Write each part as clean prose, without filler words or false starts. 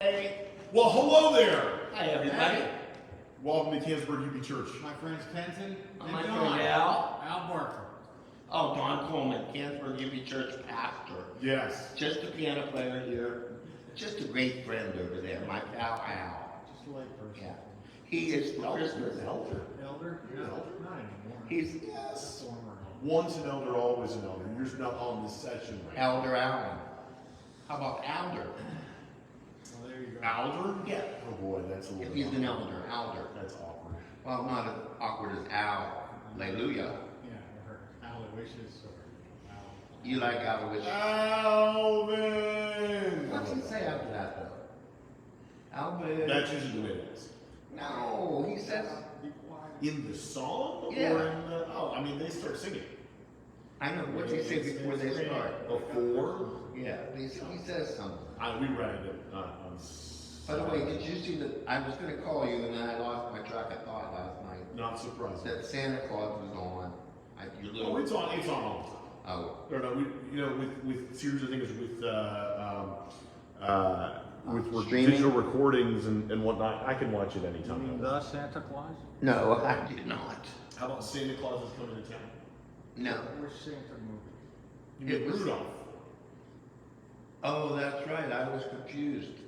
Hey. Well, hello there. Hi, everybody. Welcome to Canonsburg UP Church. My friends Kenton and My Don. friend Al. Al Barker. Oh, Don Coleman, Canonsburg UP Church pastor. Yes. Just a piano player here. Just a great friend over there, my pal Al. Just a late person. Yeah. He is the Christmas elder. Elder? You're an elder? Not anymore. He's Yes. Former elder. Once an elder, always an elder. You're just not on this session right now. Elder Allen. How about Alder? Well, there you go. Alder? Yeah. Oh boy, that's a little. If he's an elder, Alder. That's awkward. Well, not as awkward as Al. Hallelujah. Yeah, or Aloysius or Al. You like Aloysius? Alvin! What's he say after that, though? Alvin. That's usually the way it is. No, he says. Be quiet. In the song? Yeah. Or in the. Oh, I mean, they start singing. I know. What's he say before they start? Before? Yeah, he says something. We read it on By the way, did you see that? I was going to call you and then I lost my track of thought last night. Not surprising. That Santa Claus was on. Your Oh, little. it's on all the time. Oh. Or no, with series of things with Streaming? digital recordings and whatnot, I can watch it You anytime. mean the Santa Claus? No, I did not. How about Santa Claus is coming to town? No. Which Santa movie? You mean It was- Rudolph? Oh, that's right. I was confused.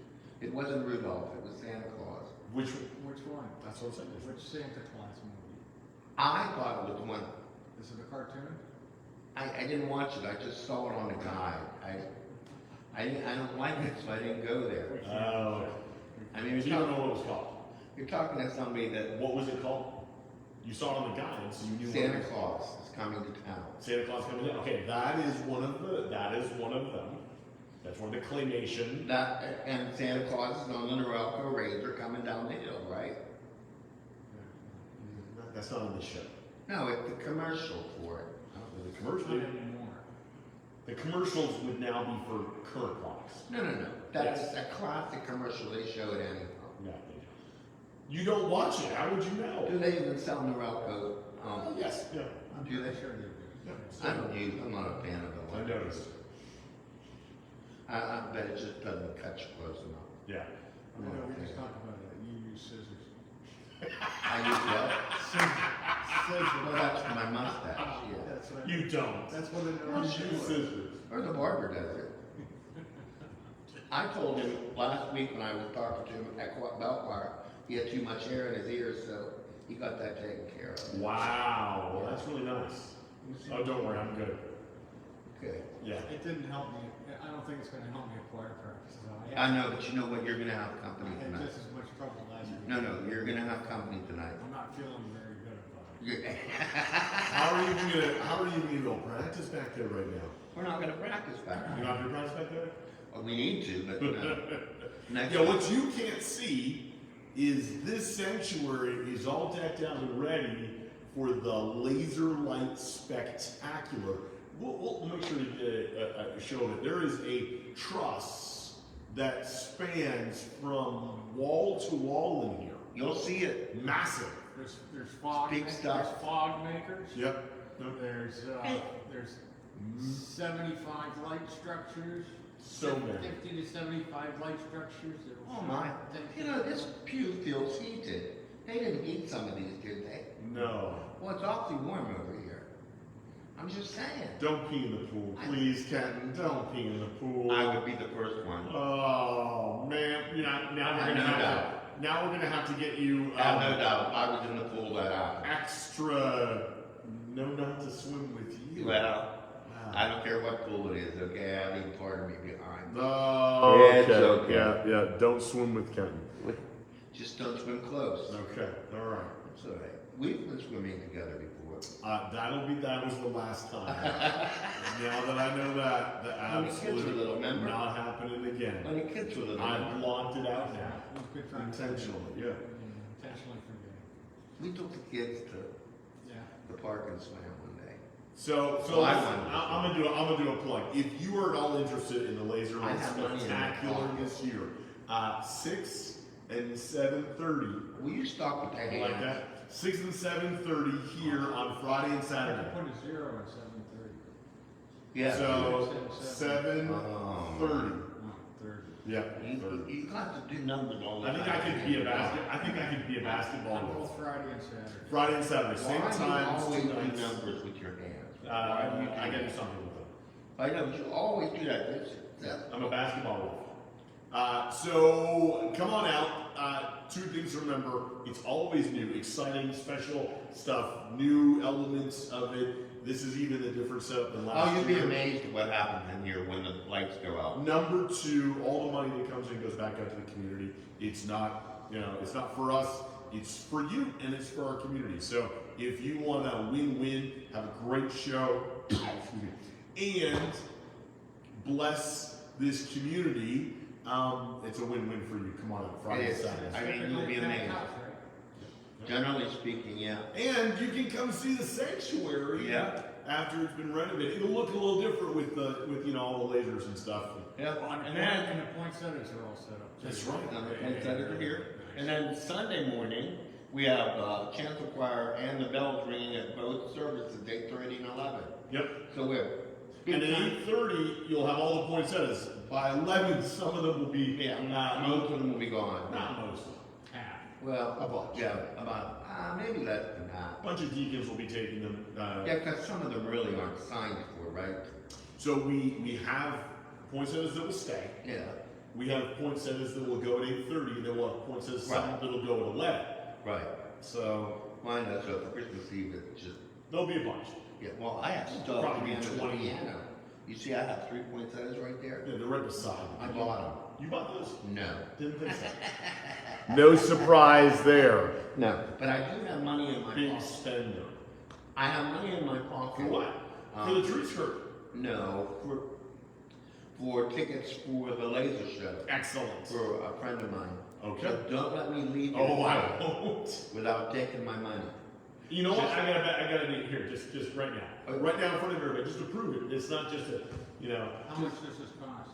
It wasn't Rudolph. It was Santa Claus. Which? Which one? That's what I'm saying. Which Santa Claus movie? I thought it was one. Is it a cartoon? I didn't watch it. I just saw it on the guide. I don't like it, so I didn't go there. Oh. I mean, So you don't know what it was called. you're talking to somebody that What was it called? You saw it on the guide, so you knew. what Santa it was. Claus is coming to town. Santa Claus coming down. Okay, that is one of them. That's one of the claymation. That and Santa Claus is on the Norelco Razor coming down the hill, right? That's not on the show. No, it's the commercial for it. The commercial. Not anymore. The commercials would now be for current clocks. No. That's Yes. a classic commercial. They show it anyhow. No, you don't watch it. How would you know? Do they even sell Norelco? Yes. Yeah. I'm Do they? pretty sure they do. Yeah. I don't use. I'm not a fan of I it. noticed. I bet it just doesn't cut you close enough. Yeah. I know, we just talked about that. You use scissors. I use what? Scissors. Well, that's my mustache. Yeah. That's what You don't. That's what it You is. use scissors. Or the barber does it. I told him last week when I was talking to him at Bellflower, he had too much hair in his ears, so he got that taken care of. Wow. Well, that's really nice. Oh, don't worry. I'm good. Okay. Yeah. It didn't help me. I don't think it's going to help me at choir practice. I know, but you know what? You're gonna have company I had tonight. just as much trouble last week. No, you're gonna have company tonight. I'm not feeling very good about it. How are you even gonna practice back there right now? We're not gonna practice back. You're not gonna practice back there? Well, we need to, but next Yeah, week. what you can't see is this sanctuary is all decked out and ready for the laser light spectacular. We'll make sure to show it. There is a truss that spans from wall to wall in here. You'll see it. Massive. There's fog. Big stuff. There's fog makers. Yep. There's 75 light structures. So many. 50 to 75 light structures. Oh my! You know, this pew feels heated. They didn't heat some of these, did they? No. Well, it's awfully warm over here. I'm just saying. Don't pee in the pool, please, Kenton. Don't pee in the pool. I would be the first one. Oh man, now we're I have gonna no have doubt. now we're gonna have to get you I have no doubt. I was in the pool that hour. extra not to swim with you. Well, I don't care what pool it is. Okay, I leave part of me behind. Oh, Yeah, it's okay. Yeah. Don't swim with Kenton. Just don't swim close. Okay. All right. It's all right. We've been swimming together before. That was the last time. Now that I know that When the kids were absolutely little, remember? not happening again. When the kids were little. I've blocked it out now. Good time. Intentionally, yeah. Intentionally forgetting. We took the kids to Yeah. the park and swam one day. So Well, I listen, wanted to I'm gonna do a plug. If you are at all interested in the laser light have money in my spectacular pocket. this year, 6 and 7:30, Will you stop with that something like hand? that. 6 and 7:30 here on Friday and I Saturday. put a 0 at 7:30. Yeah. So 7:30. Oh. Oh, 30. Yeah. You got to do numbers all the I think time. I could be a basketball On both wolf. Friday and Saturday. Friday and Saturday, Why same do you time, always 2 do nights. numbers with your hands? Why do you do I gotta do that? something with them. I know, but you always do that. I'm a basketball wolf. So come on out. 2 things to remember. It's always new, exciting, special stuff, new elements of it. This is even a different setup than last Oh, you'd be year. amazed at what happens in here when the lights go out. Number 2, all the money that comes in goes back out to the community. It's not, it's not for us. It's for you and it's for our community. So if you want to win-win, have a great show, excuse me, and bless this community, it's a win-win for you. Come on out Friday and It is. Saturday. I mean, you'll be amazed. Generally speaking, yeah. And you can come see the sanctuary after it's been renovated. It'll look a little different with all the lasers and stuff. Yeah. And then the poinsettias are all set up. too. That's right. And the poinsettias are here. And then Sunday morning, we have chancel choir and the bells ringing at both services, 8:30 and 11. Yep. So we're And at 8:30, you'll have all the poinsettias. By 11, some of them will be most of them will be gone. not most. Half. Well, A bunch. Yeah, about maybe less than that. A bunch of deacons will be taking them. Yeah, because some of them really aren't signed for, right? So we have poinsettias that will stay. Yeah. We have poinsettias that will go at 8:30, and then we'll have poinsettias Right. that'll go at 11. Right. So Mine does. So for Christmas Eve, it's just there'll be a bunch. yeah. Well, I have stuff Probably piano, 20. piano. You see, I have 3 poinsettias right there. Yeah, they're right beside I you. bought them. You bought those? No. Didn't think so. No surprise there. No. But I do have money in my Big pocket. spender. I have money in my pocket. For what? For the tree skirt. No, for tickets for the laser show Excellent. for a friend of mine. Okay. So don't let me leave Oh, here I won't. without taking my money. You know what? I gotta be here, just right now. Right now in front of everybody, just to prove it. It's not just How much does this cost?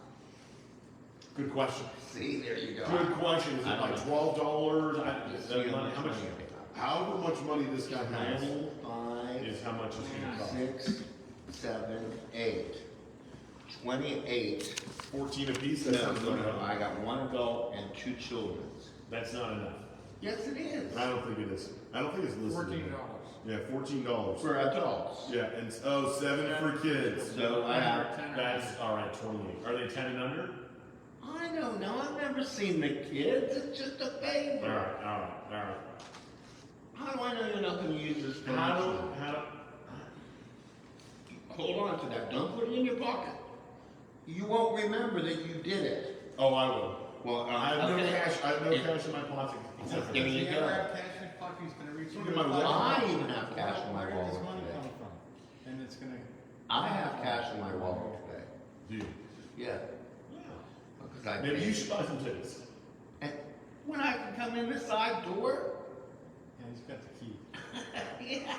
good question. See, there you go. Good question. Is it I don't like know. $12? Just Is see that how money? much How much? money I have. However much money this guy has 5, is how much it's gonna cost. 6, 7, 8. 28. 14 apiece? No, That sounds no, about no. right. I got 1 adult and 2 children. That's not enough. Yes, it is. I don't think it is. I don't think it's listed. $14. Yeah, $14. For adults. Yeah, and 7 for kids. So I have. That's all right. 28. Are they 10 and under? I don't know. I've never seen the kids. It's just a All favor. right. How do I know you're not going to use this for How much? do Hold on to that. Don't put it in your pocket. You won't remember that you did it. Oh, I will. Well, I have no okay. cash. I have no cash in my pocket except for Give this. me- If you ever have cash in your pocket, he's gonna reach Look in at my your wallet. pocket. I even have cash in my Where wallet does money today. come from? And it's gonna. I have cash in my wallet today. Dude. Yeah. Yeah. Because I Maybe paid. you should buy some tickets. And when I can come in the side door. Yeah, he's got the key. Yeah.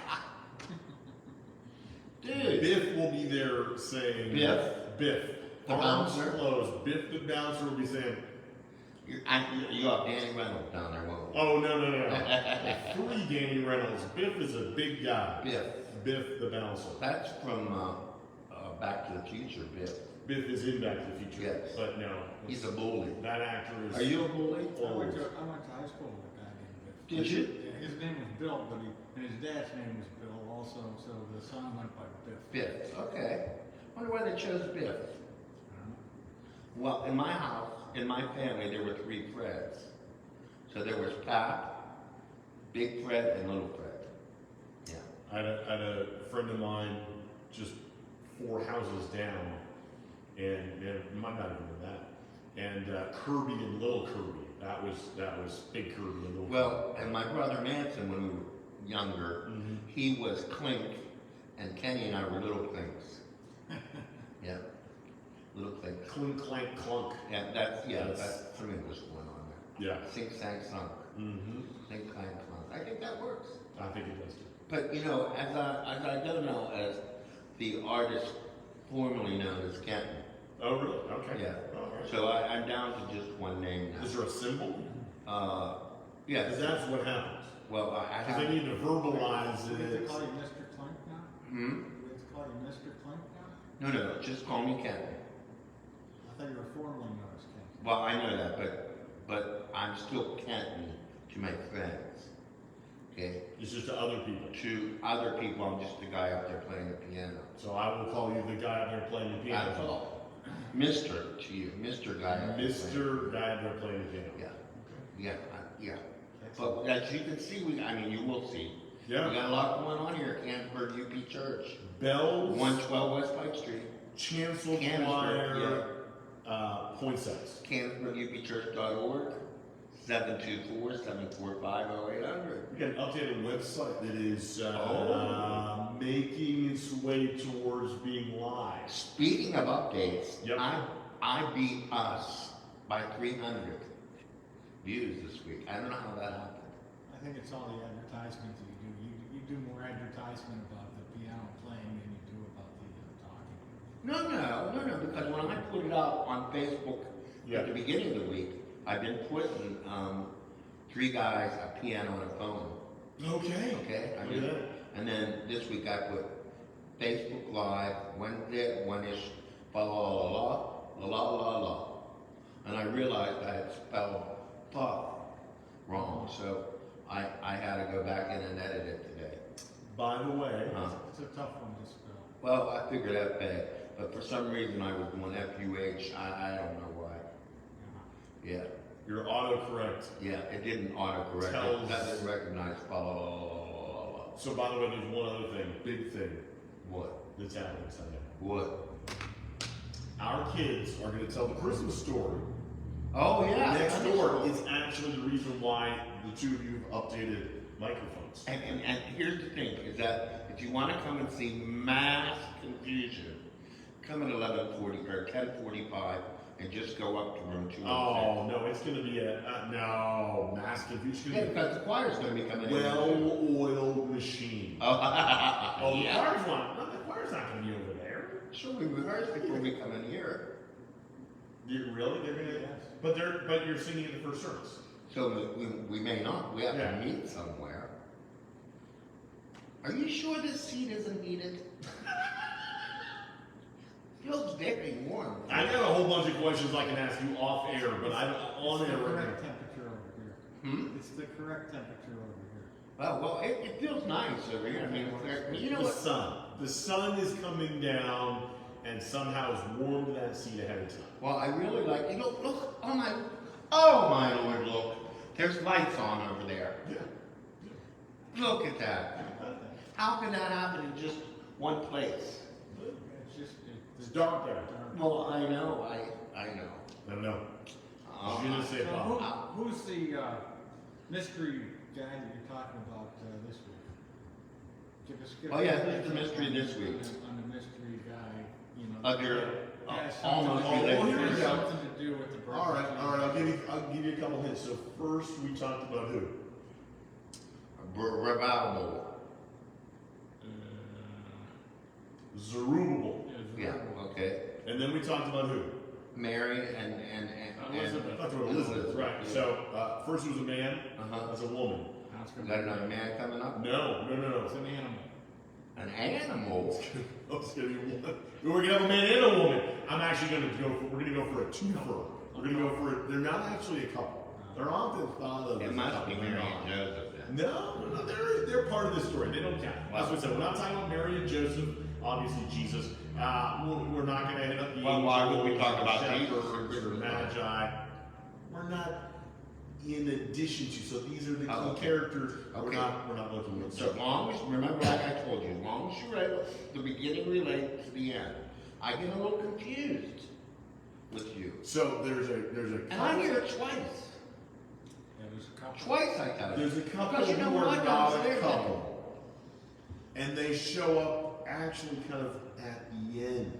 Dude. Biff will be there saying. Biff? Biff. The Arms bouncer? closed. Biff the bouncer will be saying, You got Danny Reynolds down there, won't you? oh, no. 3 Danny Reynolds. Biff is a big guy. Biff. Biff the bouncer. That's from Back to the Future, Biff. Biff is in Back to the Future. Yes. But no. He's a bully. That actor is. Are you a bully? I went to old. high school with a guy named Biff. Did you? Yeah, his name was Bill, and his dad's name was Bill also, so the son went by Biff. Biff. Okay. Wonder why they chose Biff. I don't know. Well, in my house, in my family, there were 3 Freds. So there was Pat, Big Fred, and Little Fred. Yeah. I had a friend of mine just 4 houses down, and it might not even been that. And Kirby and Little Kirby. That was Big Kirby and Little Well, and my brother Manson, when we were younger, Mhm. he was Clink, and Kenny and I were Little Clinks. Yeah. Little Clinks. Clink, clank, clunk. Yeah, Yes. that's some English going on there. Yeah. Sink, sank, sunk. Mm-hmm. Think, clank, clunk. I think that works. I think it does too. But you know, as I don't know, as the artist formerly known as Kenton. Oh, really? Okay. Yeah. All right. So I'm down to just one name Is now. there a symbol? Yes. Because that's what happens. Well, I Because they have. need to verbalize Do we have to it. call you Mr. Clink now? Hmm? Do we have to call you Mr. Clink now? No, just call me Kenton. I thought you were formerly known as Clink. Well, I know that, but I'm still counting to my friends. Okay? It's just to other people. To other people, I'm just the guy up there playing the piano. So I will call you the guy out there playing the piano. That's all. Mr. to you, Mr. Guy. up there Mr. Guy out there playing the piano. Yeah. Okay. Yeah. But as you can see, you will see. Yeah. We got a lot going on here at Canonsburg UP Church. Bells, 112 West Pike Street. chancel Canonsburg, choir, poinsettias. CanonsburgUPChurch.org. 724-745-0800. We got an updated website that is Oh. making its way towards being live. Speaking of updates, Yep. I beat us by 300 views this week. I don't know how that happened. I think it's all the advertisements that you do. You do more advertisement about the piano playing than you do about the talking. No, because when I put it up on Facebook Yeah. at the beginning of the week, I've been putting 3 guys, a piano, and a phone. Okay. Okay? Look at that. And then this week I put Facebook Live, Wednesday at 1-ish, la la la la la la. And I realized I had spelled puff wrong, so I had to go back in and edit it today. By the way, It's a tough one to spell. Well, I figured out bad, but for some reason I was doing FUH, I don't know why. Yeah, your autocorrect. it didn't autocorrect, Tells- it doesn't recognize la la la la la. So by the way, there's one other thing, big thing What? that's happening Sunday. What? Our kids are going to tell the Christmas story. Oh yeah. Next that's door cool. is actually the reason why the two of you have updated microphones. And here's the thing, is that if you want to come and see mass confusion, come at 11:40 or 10:45 and just go up to room 206. Oh no, it's going to be no mass confusion. Yeah, because the choir's going to be coming in. Well-oiled machine. Oh, Oh, the yeah. choir's one. No, the choir's not going to be over there. Sure, we rehearsed before we come in here. Really? They're going to. Yes. But you're singing in the first service. So we may not. We have Yeah. to meet somewhere. Are you sure this seat isn't heated? Feels very warm. I got a whole bunch of questions I can ask you off air, but I'm on It's air the right correct now. temperature over here. It's the correct temperature over here. Well, it feels nice over here. I mean, you know The what? sun. The sun is coming down and somehow has warmed that seat ahead of time. Well, I really like. Look! Oh my Lord! Look, there's lights on over there. Yeah. Look at that. How can that happen in just one place? It's just It's dark there. Well, I know. I know. I don't know. Uh, Je ne sais So pas. who's the mystery guy that you're talking about this week? Give Oh, yeah, us who's the mystery this week? On the mystery guy, you know. Of your has almost something to do- here we has go. something to do with the birth. All right. I'll give you a couple hints. So first, we talked about who? revival. Zerubbabel. Yeah. Okay. And then we talked about who? Mary and Elizabeth. That's what Elizabeth. Right. Yeah. So first it was a man. Uh-huh. That's a woman. That's Is gonna that be- another man coming up? No. It's an animal. An animal. It's gonna be one. We're gonna have a man and a woman. I'm actually gonna go. We're gonna go for a twofer. We're gonna go for it. They're not actually a couple. They're often thought of. It as a must couple. be They're Mary not. and Joseph then. No, they're part of the story. They don't count. That's what I said. We're not talking about Mary and Joseph. Obviously, Jesus. We're not going to end up. Well, why would we talk about shepherds Jesus? or magi? We're not. In addition to, so these are the key Oh, okay. characters. Okay. We're not looking at. So as long as, remember like I told you, as long as you read the beginning relates to the end. I get a little confused with you. So there's a And I hear it twice. Yeah, there's a couple. Twice I tell you. there's a couple Because you know who what? are I don't not say a that. couple, and they show up actually kind of at the end.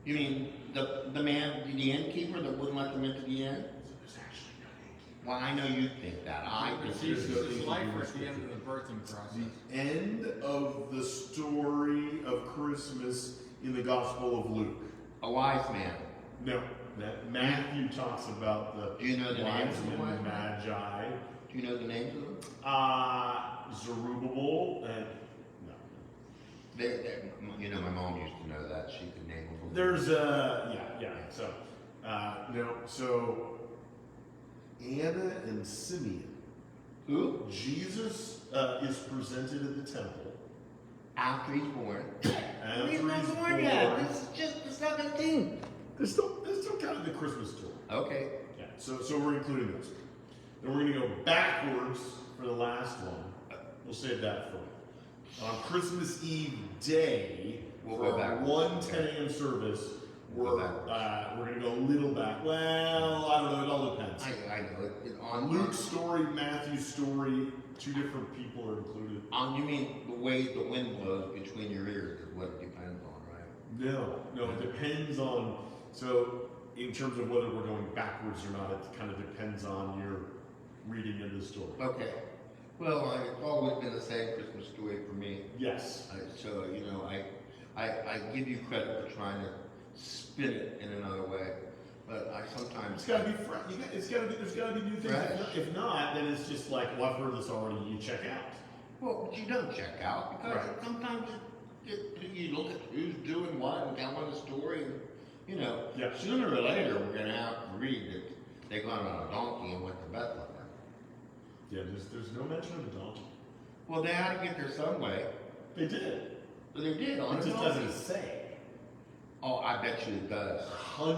You mean the man, the innkeeper that wouldn't let them into the inn? There's actually no end. Well, I know you think that. I It's think Jesus' life or at the end of the birthing process. The end of the story of Christmas in the Gospel of Luke. a wise man. No, that Matthew talks about the Do you know the names wise of the men, wise the men? magi. Do you know the names of them? Zerubbabel and no. You know, my mom used to know that. She could name them. There's yeah. So No, so Anna and Simeon. Who? Jesus is presented at the temple. After he's born. After He's not he's born yet. This is just the 17th. There's still kind of the Christmas story. Okay. Yeah, so we're including those. Then we're going to go backwards for the last one. We'll save that for you. On Christmas Eve day, We'll for go our backwards. 1:10 a.m. service, We'll we're go backwards. going to go a little back. Well, I don't know. It all depends. I know it. On Luke's story, Matthew's story, two different people are included. You mean the way the wind blows between your ears is what it depends on, right? No, it depends on. So, in terms of whether we're going backwards or not, it kind of depends on your reading of the story. Okay. Well, it's always been the same Christmas story for me. Yes. So, you know, I give you credit for trying to spin it in another way. But I sometimes... It's got to be fresh. There's got to be new things. Fresh. If not, then it's just like, well, I've heard this already. You check out. Well, but you don't check out because Right. sometimes you look at who's doing what and telling the story. And, you know, Yeah. sooner or later we're going to have to read that they got on a donkey and went to Bethlehem. Yeah, there's no mention of a donkey. Well, they had to get there some way. They did. But they did on It a just donkey. doesn't say. Oh, I bet you it does.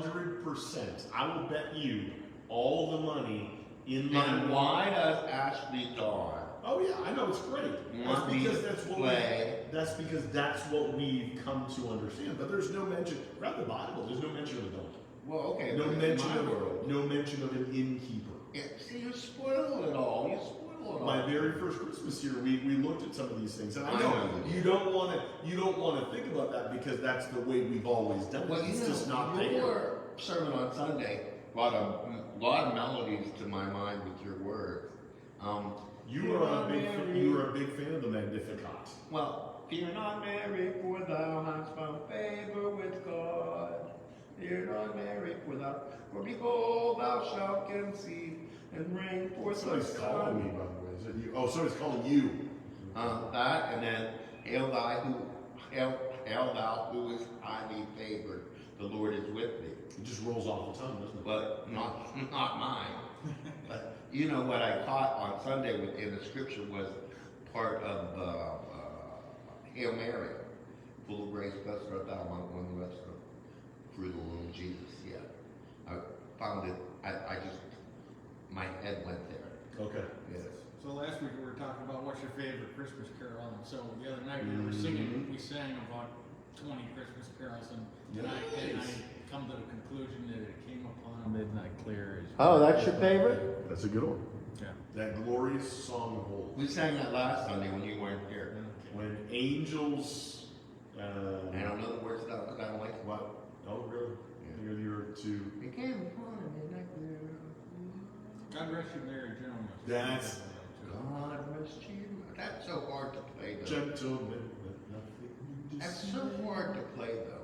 100%. I will bet you all the money in my. And why does Ashley Dawn Oh yeah, I know it's great. want me to play? That's because that's what we've come to understand. But there's no mention. Throughout the Bible, there's no mention of a donkey. Well, okay. No but in mention my world. no mention of an innkeeper. Yeah, see, you spoil it all. You spoil it all. My very first Christmas year, we looked at some of these things, and I I know know you you don't want to think about that because that's the way we've always done it. Well, It's you know, just not there. your sermon on Sunday brought a lot of melodies to my mind with your words. You Fear are not, a big Mary. you are a big fan of the Magnificat. Well, fear not, Mary, for thou hast found favor with God. Fear not, Mary, for behold, thou shalt conceive and bring forth a Somebody's calling me, son. by the way. Is it you? Oh, somebody's calling you. That, and then hail thou who is highly favored. The Lord is with thee. It just rolls off the tongue, doesn't it? But not mine. But you know what I caught on Sunday in the scripture was part of Hail Mary, full of grace, blessed art thou among women, blessed are the fruit of the womb, Jesus. Yeah, I found it. I just my head went there. Okay. Yes. So last week we were talking about what's your favorite Christmas carol, and so the other night we were singing, we sang about 20 Christmas carols, and I come to the conclusion that it came upon midnight clear. Oh, that's your favorite? That's a good one. Yeah. That glorious song of old. We sang that last Sunday when you weren't here. When angels. I don't know the words though because I don't like it. What? Oh, really? You're too. It came upon a midnight clear. God rest you, Mary Jones. That's- God rest you. That's so hard to play though. Gentlemen, let nothing That's deceive so hard to play though.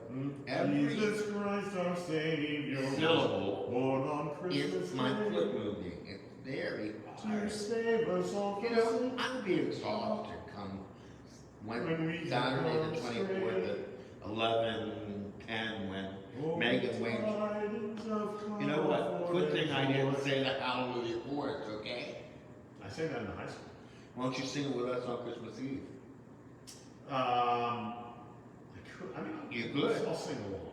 Every you. Jesus Christ our Savior. syllable Born on Christmas is my Day foot moving. It's very to hard. save us all You from know, sin. I'm being exhausted come When we Saturday go the astray. 24th at 11:10 when Oh, Megan Wayne. tidings of You know what? Good thing I didn't comfort. say the Hallelujah chorus, okay? I sang that in high school. Why don't you sing it with us on Christmas Eve? I could. I mean, You could. I'll sing along.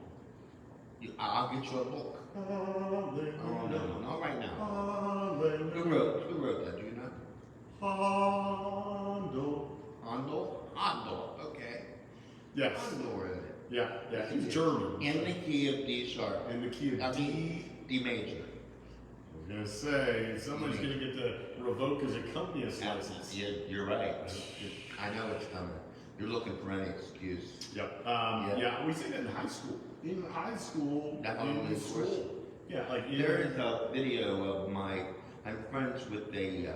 I'll get you a book. Hallelujah. Oh no, not right now. Hallelujah. Who wrote that? Do you know? Handel. Handel. Okay. Yes. Handel wrote it. Yeah. He's German. In the key of D sharp. In the key of D. D major. I was gonna say somebody's gonna get to revoke his accompanist license. You're right. I know it's coming. You're looking for any excuse. Yep. Yeah. Yeah. We sang that in high school. In high school. That in only school. course. Yeah. Like in, There is a video of I'm friends with a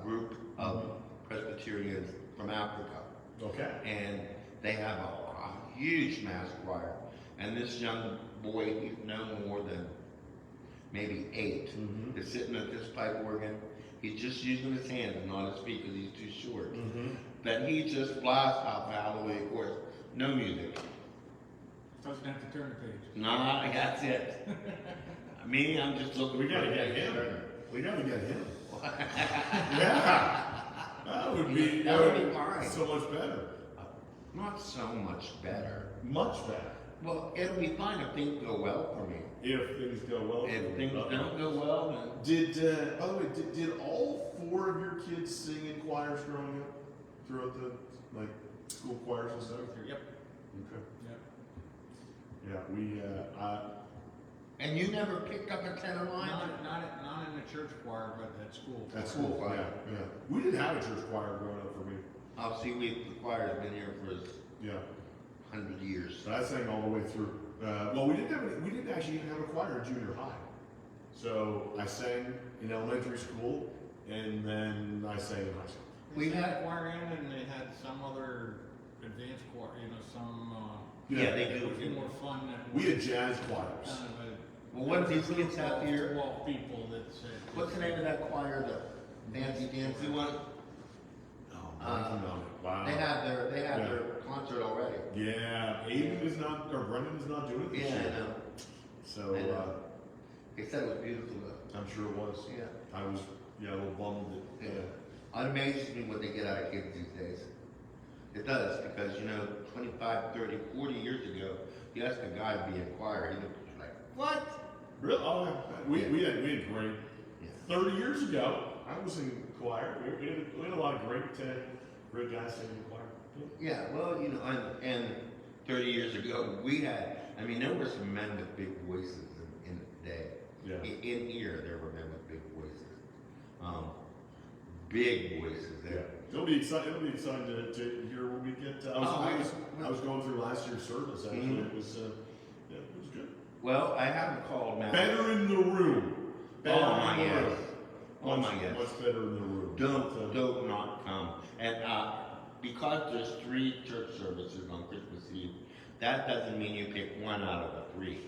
group of Presbyterians from Africa, Okay. and they have a huge mass choir. And this young boy, he's no more than maybe 8, Mhm. is sitting at this pipe organ. He's just using his hands and not his feet because he's too short. Mm-hmm. But he just blasts out the Hallelujah chorus. No music. Doesn't have to turn the page. Nah, that's it. Me, I'm just looking. We gotta for get a him. shirt. We gotta get him. Yeah. That would be fine. so much better. Not so much better. Much better. Well, it'll be fine if things go well for me. If things go well. for If you. things don't go well, then By the way, did all 4 of your kids sing in choirs growing up? Throughout the, like, school choirs and stuff? Yep. Okay. Yep. Yeah, we, and you never picked up a tenor line? Not in the church choir, but at school. at school, choir. yeah. We didn't have a church choir growing up for me. Oh, see, the choir's been here for Yeah. 100 years. So I sang all the way through. Well, we didn't actually even have a choir in junior high. So I sang in elementary school, and then I sang in high school. We had a choir in, and they had some other advanced choir, some, Yeah, they do. a few more fun. That We had jazz choirs. kind of a, Well, what do these kids have here? 12 people that said. What's the name of that choir, the fancy dancy one? Wow. They had their concert already. Yeah, Brendan is not doing it this Yeah, I year. know. So, I know. They said it was beautiful though. I'm sure it was. Yeah. I was, a little bummed that, Yeah. It amazes me what they get out of kids these days. It does, because 25, 30, 40 years ago, you ask a guy to be in choir, he looked like, what? Really? Oh, we had great. Yeah. 30 years ago, I was in choir. We had a lot of great guys singing in choir. Yeah, well, and 30 years ago, there were some men with big voices in the day. Yeah. In here, there were men with big voices. Big voices. Yeah. It'll be exciting to hear when we get. I was going through last year's service. Actually, Mhm. it was good. Well, I haven't called now. Better in the room. Better Oh my in the yes. room. Oh my yes. What's better in the room? Don't not come. And because there's 3 church services on Christmas Eve, that doesn't mean you pick one out of the 3.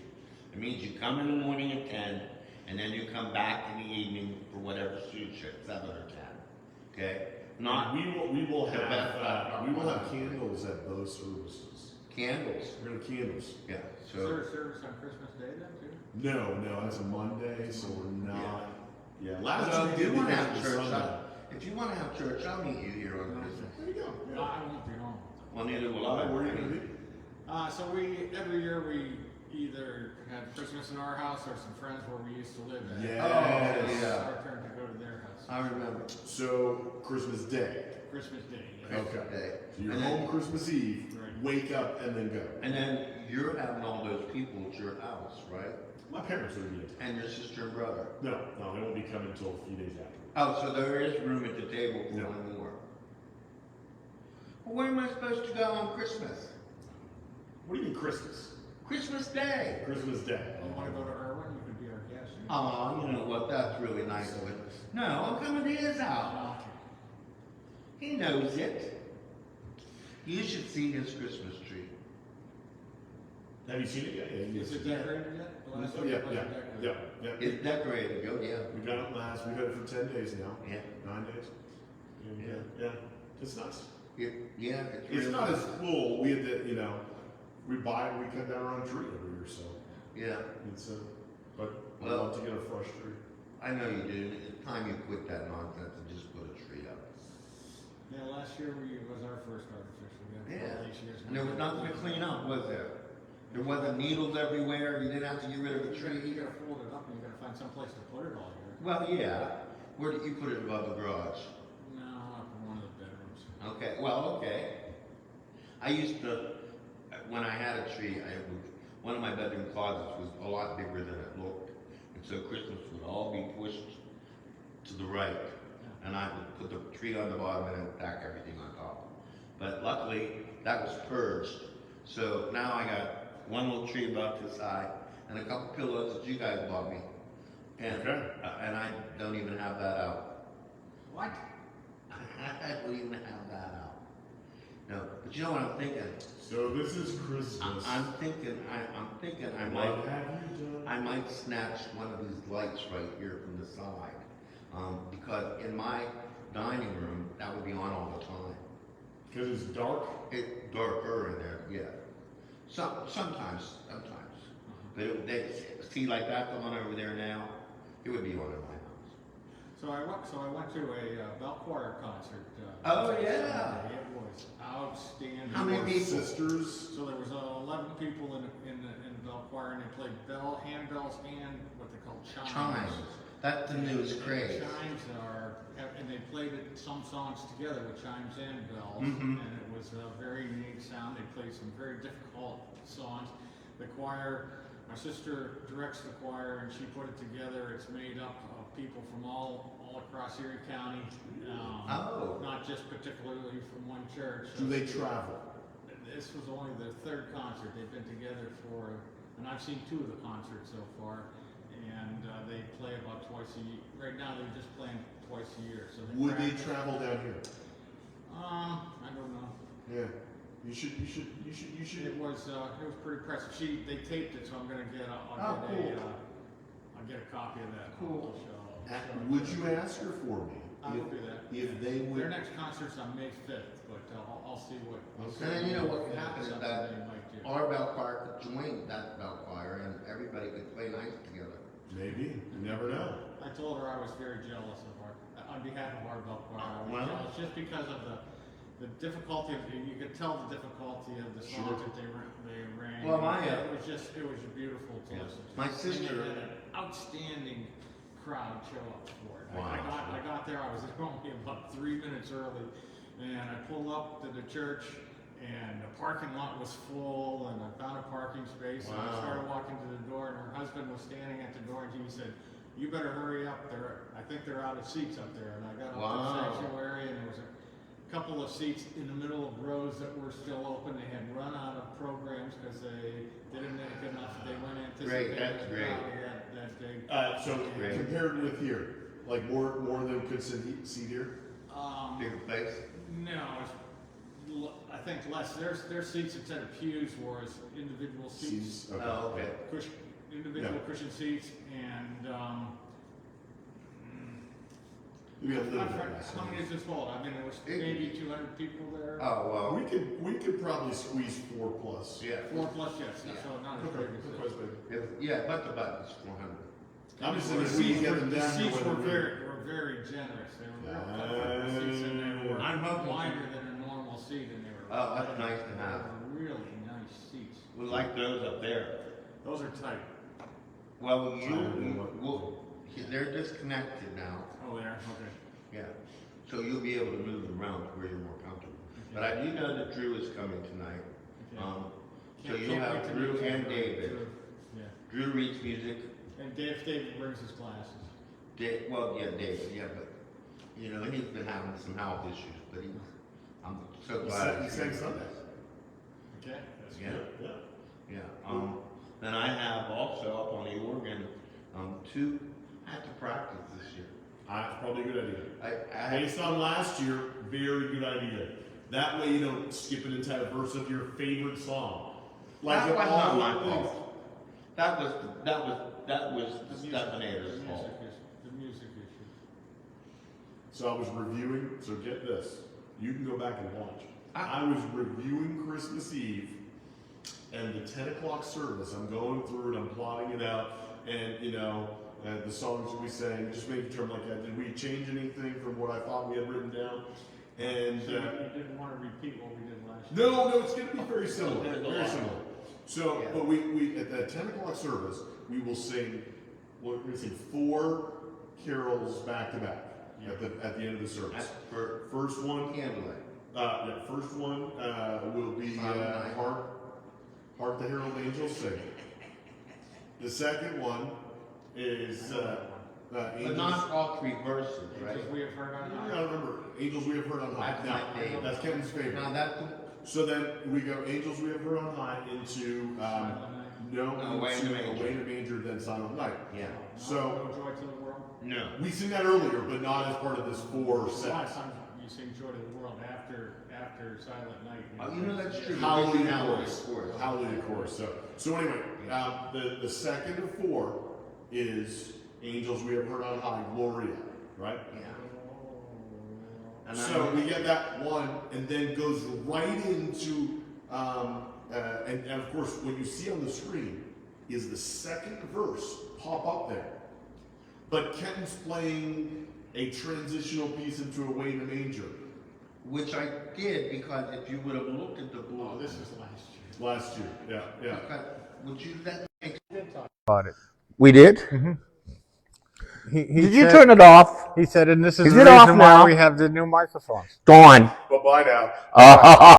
It means you come in the morning at 10, and then you come back in the evening for whatever suits you, 7 or 10. Okay? Not We will the best have candles at both services. candles. We're gonna have candles. Yeah. Is there a service on Christmas Day then too? No, that's a Monday, so we're not. Yeah, last So year if we you did want to it have on church, Sunday. if you want to have church, I'll meet you here on Christmas. There you go. No, I won't be home. Well, neither will Where I. are you gonna be? So every year we either have Christmas in our house or some friends where we used to live at. Yes. Oh, It's yeah. our turn to go to their house. I remember. So Christmas Day. Christmas Day, yeah. Okay. Day. So you're And then- home Christmas Eve, Right. wake up and then go. And then you're having all those people at your house, right? My parents are here. And your sister and brother. No, they won't be coming until a few days after. Oh, so there is room at the table for No. one more. Well, where am I supposed to go on Christmas? What do you mean Christmas? Christmas Day. Christmas Day. You want to go to Irwin? You could be our guest. Oh, you know what? That's really nice of it. No, I'm coming to his house. He knows it. You should see his Christmas tree. Have you seen it yet? Yeah, Is it decorated yet? The last Yeah, time it yeah, wasn't yeah, decorated. yeah. It's decorated. Oh, yeah. We got it last. We've had it for 10 days now. Yeah. 9 days. And, Yeah. yeah. It's nice. Yeah, it's It's really not nice. as cool. We had to, we cut down our own tree every year, so Yeah. it's but I'd Well- love to get a fresh tree. I know you do. It's time you quit that nonsense and just put a tree up. Yeah, last year was our first artificial. We had Yeah. all these years. And there was nothing to clean up, was there? There wasn't needles everywhere. You didn't have to get rid of the You tree. gotta fold it up and you gotta find some place to put it all year. Well, yeah. Where did you put it above the garage? No, up in one of the bedrooms. Okay. Well, okay. I used to, when I had a tree, one of my bedroom closets was a lot bigger than it looked, and so Christmas would all be pushed to the right, and I would put the tree on the bottom and then tack everything on top. But luckily, that was purged, so now I got one little tree above to the side and a couple pillows that you guys bought me, and Okay. and I don't even have that out. What? I don't even have that out. No, but you know what I'm thinking? So this is Christmas. I'm thinking I What might have you done? I might snatch one of these lights right here from the side, because in my dining room that would be on all the time. Because it's dark. It's darker in there, yeah. Sometimes. But see, like that going over there now, it would be on in my house. So I went to a bell choir concert. Oh, yeah. Sunday. It was outstanding. How many people? Sisters. So there was 11 people in the bell choir, and they played handbells and what they call chimes. That's the newest craze. Chimes and they played some songs together with chimes and bells, Mhm. and it was a very unique sound. They played some very difficult songs. The choir, my sister directs the choir, and she put it together. It's made up of people from all across Erie County, not just particularly from one church. Do they travel? This was only their third concert. They've been together and I've seen 2 of the concerts so far, and they play about twice a year. Right now, they're just playing twice a year. So Would they travel down here? I don't know. Yeah. You should. It was pretty impressive. They taped it, so I'm gonna get I'll get a copy of that. Cool. Would you ask her for me? I will do that. If they would. Their next concert's on May 5th, but I'll see what. And then you know what could happen is something that they might do. our bell choir could join that bell choir and everybody could play nice together. Maybe. You never know. I told her I was very jealous of on behalf of our bell choir. I was Well. jealous just because of the difficulty of you could tell the difficulty of the songs Sure. that they rang. Well, it was beautiful to listen to. My And sister- they had an outstanding crowd show up for it. Wow. I got there. I was there only about 3 minutes early, and I pulled up to the church, and the parking lot was full, and I found a parking space, and I Wow. started walking to the door, and her husband was standing at the door, and he said, "You better hurry up. I think they're out of seats up there." And I got up to Wow. the sanctuary, and there was a couple of seats in the middle of rows that were still open. They had run out of programs because they didn't make enough. They weren't anticipating That's the great. crowd that big. So Great. compared with here, like more than could see here. Bigger place. No, I think less. Their seats instead of pews was individual seats, Okay. Oh, okay. individual Yeah. cushion seats, and We have little how many is this hold? I mean, there was maybe 200 people there. Oh, well, We could probably squeeze 4+. yeah. 4 plus, yes. Yeah. So not as Okay. big as this. That's big. Yeah, but the button's 400. I'm just The saying, if we seats get were- them the down seats to were where very generous. They were real comfortable seats, and they were I'm hoping- wider than a normal seat, and they were. Oh, that's nice to have. They were really nice seats. We like those up there. Those are tight. Well, they're disconnected now. Oh, there. Okay. Yeah. So you'll be able to move around to where you're more comfortable. But I do know that Drew is coming tonight. Okay. So Can't- you'll can't have wait to Drew meet and Drew. David. Yeah. Drew reads music. And David brings his glasses. David, but you know, he's been having some health issues, but I'm so glad. He sang Sunday. Okay. That's Yeah. good. Yeah. Yeah. Then I have also up on the organ, I have to practice this year. Probably a good idea. I Based on last year, very good idea. That way you don't skip an entire verse of your favorite song. that was all not my the things- fault. That was The Stephanie's fault. The music issue. So I was reviewing, so get this. You can go back and watch. I was reviewing Christmas Eve and the 10 o'clock service. I'm going through it, I'm plotting it out, and the songs we sang, just making sure I'm like, did we change anything from what I thought we had written down? And So you didn't want to repeat what we did last year? no, it's going to be very similar. There's a Very lot. similar. So, Yeah. but we at that 10 o'clock service, we will sing. We're going to sing 4 carols back to back at the end of the service. That's for First one, candlelight. first one will be Silent Night. Hark the Herald Angels Sing. The second one is But Angels. not all 3 verses, right? Because we have heard on I gotta remember, Angels We Have Heard on High. That's Now, my favorite. that's Kevin's favorite. Now that's So then we go Angels We Have Heard on High into No, Away in the Manger. Away in the Manger, then Silent Night. yeah. So- No Joy to the World. No. We sing that earlier, but not as part of this 4 A lot of sets. times you sing Joy to the World after Silent Night. Oh, you know that's true. Hallelujah Hallelujah chorus. Hallelujah chorus. So anyway, the second of 4 is Angels We Have Heard on High, Gloria, right? Yeah. So we get that one, and then goes right into and of course, what you see on the screen is the second verse pop up there. But Kenton's playing a transitional piece into Away in a Manger. Which I did because if you would have looked at the blue. Oh, this is last year. Last year, yeah. Because, would you let me About it. We did? He Did you said- turn it off? He said, and this is Is the it off reason why now? we have the new microphones. Gone. Bye-bye now.